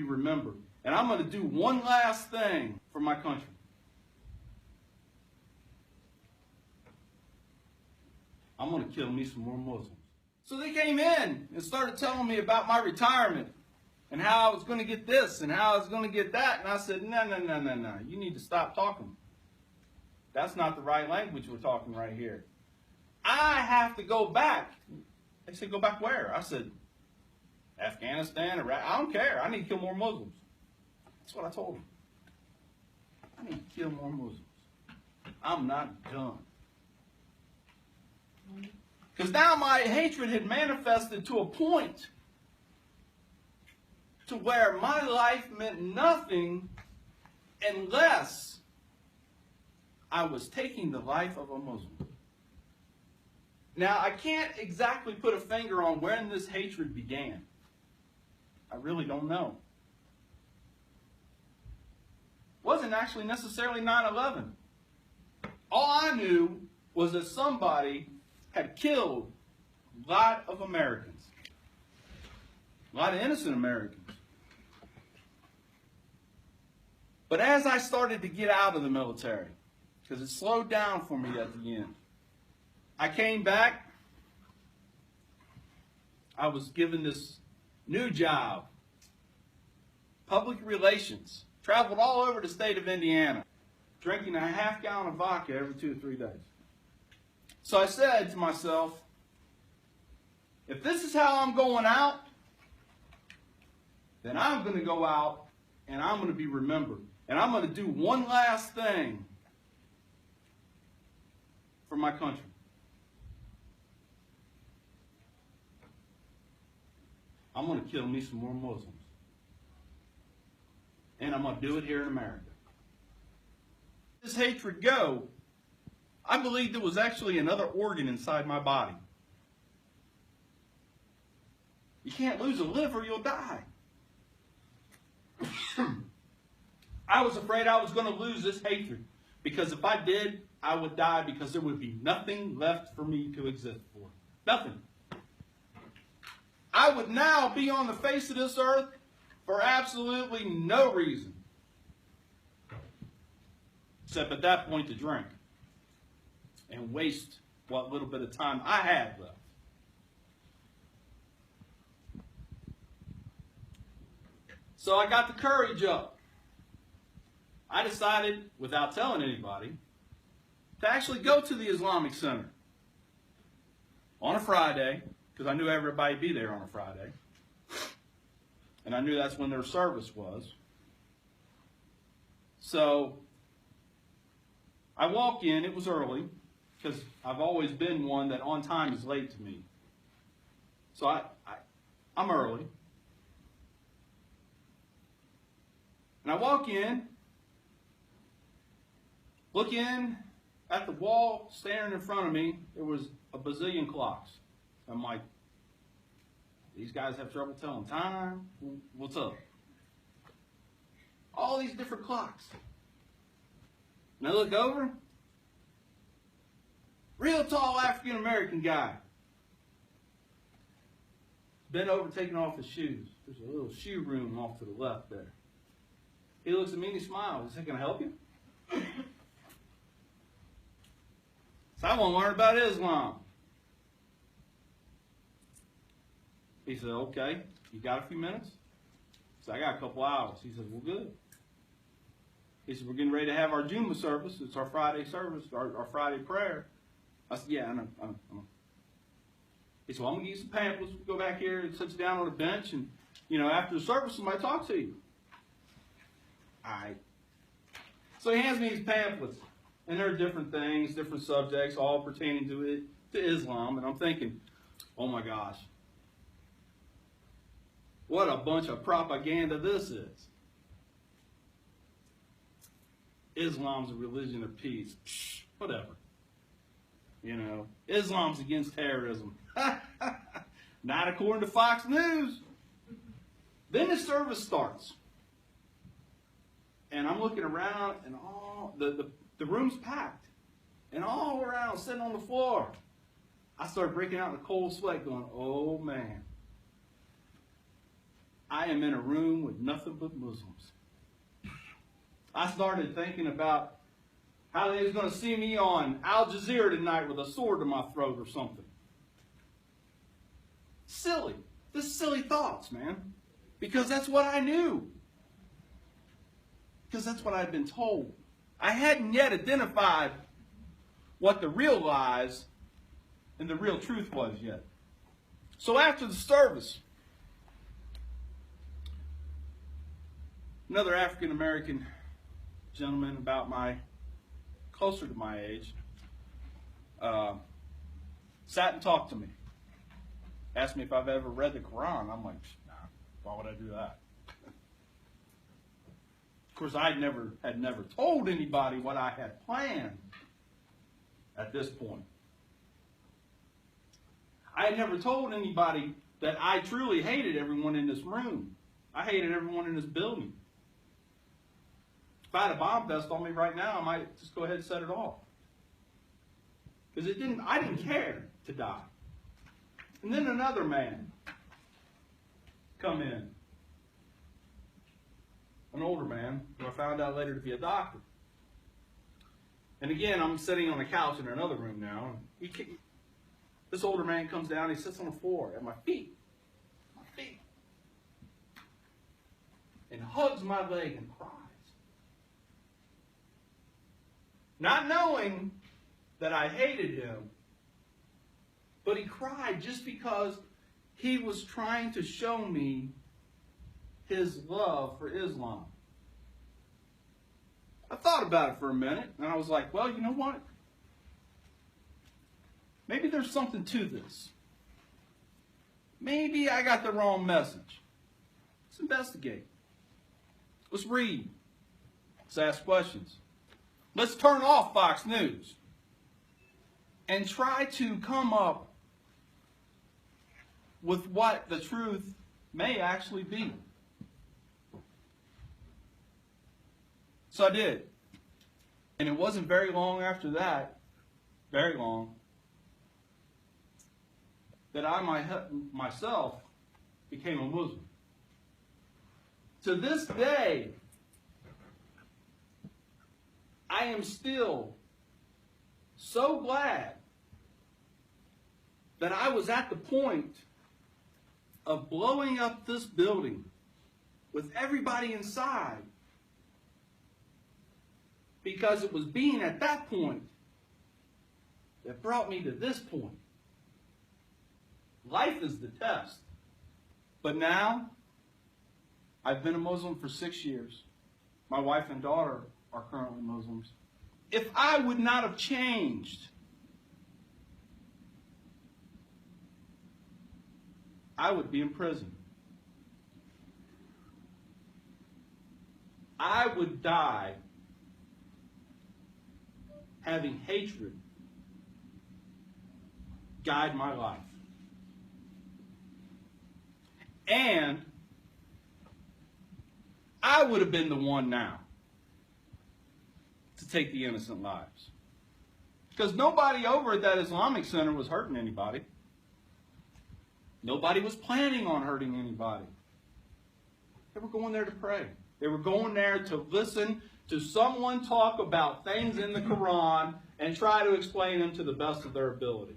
remembered. And I'm going to do one last thing for my country. I'm going to kill me some more Muslims. So they came in and started telling me about my retirement and how I was going to get this and how I was going to get that. And I said, no. You need to stop talking. That's not the right language we're talking right here. I have to go back. They said, go back where? I said, Afghanistan, Iraq. I don't care. I need to kill more Muslims. That's what I told them. I need to kill more Muslims. I'm not done. Because now my hatred had manifested to a point to where my life meant nothing unless I was taking the life of a Muslim. Now, I can't exactly put a finger on when this hatred began. I really don't know. It wasn't actually necessarily 9/11. All I knew was that somebody had killed a lot of Americans. A lot of innocent Americans. But as I started to get out of the military, because it slowed down for me at the end, I came back. I was given this new job, public relations. Traveled all over the state of Indiana, drinking a half-gallon of vodka every 2 or 3 days. So I said to myself, if this is how I'm going out, then I'm going to go out and I'm going to be remembered. And I'm going to do one last thing for my country. I'm going to kill me some more Muslims. And I'm going to do it here in America. This hatred go, I believe there was actually another organ inside my body. You can't lose a liver, you'll die. I was afraid I was going to lose this hatred. Because if I did, I would die because there would be nothing left for me to exist for. Nothing. I would now be on the face of this earth for absolutely no reason. Except at that point to drink. And waste what little bit of time I had left. So I got the courage up. I decided, without telling anybody, to actually go to the Islamic Center on a Friday, because I knew everybody would be there on a Friday. And I knew that's when their service was. So I walk in, it was early, because I've always been one that on time is late to me. So I'm early. And I walk in, look in at the wall, staring in front of me, there was a bazillion clocks. I'm like, these guys have trouble telling time? What's up? All these different clocks. And I look over, real tall African-American guy. Bent over taking off his shoes. There's a little shoe room off to the left there. He looks at me and he smiles. He said, can I help you? So I want to learn about Islam. He said, okay, you got a few minutes? So I got a couple hours. He said, well, good. He said, we're getting ready to have our Juma service. It's our Friday service, our Friday prayer. I said, yeah, I know. He said, well, I'm going to give you some pamphlets. We'll go back here and sit you down on a bench. And, after the service, somebody talk to you. All right. So he hands me these pamphlets. And there are different things, different subjects, all pertaining to Islam. And I'm thinking, oh my gosh, what a bunch of propaganda this is. Islam's a religion of peace. Psh, whatever. Islam's against terrorism. Not according to Fox News. Then the service starts. And I'm looking around, and all the room's packed. And all around, sitting on the floor. I started breaking out in a cold sweat going, oh man. I am in a room with nothing but Muslims. I started thinking about how they was going to see me on Al Jazeera tonight with a sword in my throat or something. Silly. Just silly thoughts, man. Because that's what I knew. Because that's what I'd been told. I hadn't yet identified what the real lies and the real truth was yet. So after the service, another African American gentleman closer to my age, sat and talked to me. Asked me if I've ever read the Quran. I'm like, nah, why would I do that? Of course, I had never told anybody what I had planned at this point. I had never told anybody that I truly hated everyone in this room. I hated everyone in this building. If I had a bomb test on me right now, I might just go ahead and set it off. Because I didn't care to die. And then another man come in. An older man, who I found out later to be a doctor. And again, I'm sitting on a couch in another room now. This older man comes down, he sits on the floor at my feet. And hugs my leg and cries. Not knowing that I hated him, but he cried just because he was trying to show me his love for Islam. I thought about it for a minute, and I was like, well, you know what? Maybe there's something to this. Maybe I got the wrong message. Let's investigate. Let's read. Let's ask questions. Let's turn off Fox News and try to come up with what the truth may actually be. So I did. And it wasn't very long after that, very long, that I myself became a Muslim. To this day, I am still so glad that I was at the point of blowing up this building with everybody inside, because it was being at that point that brought me to this point. Life is the test. But now, I've been a Muslim for 6 years. My wife and daughter are currently Muslims. If I would not have changed, I would be in prison. I would die having hatred guide my life. And I would have been the one now to take the innocent lives. Because nobody over at that Islamic center was hurting anybody. Nobody was planning on hurting anybody. They were going there to pray. They were going there to listen to someone talk about things in the Quran and try to explain them to the best of their ability.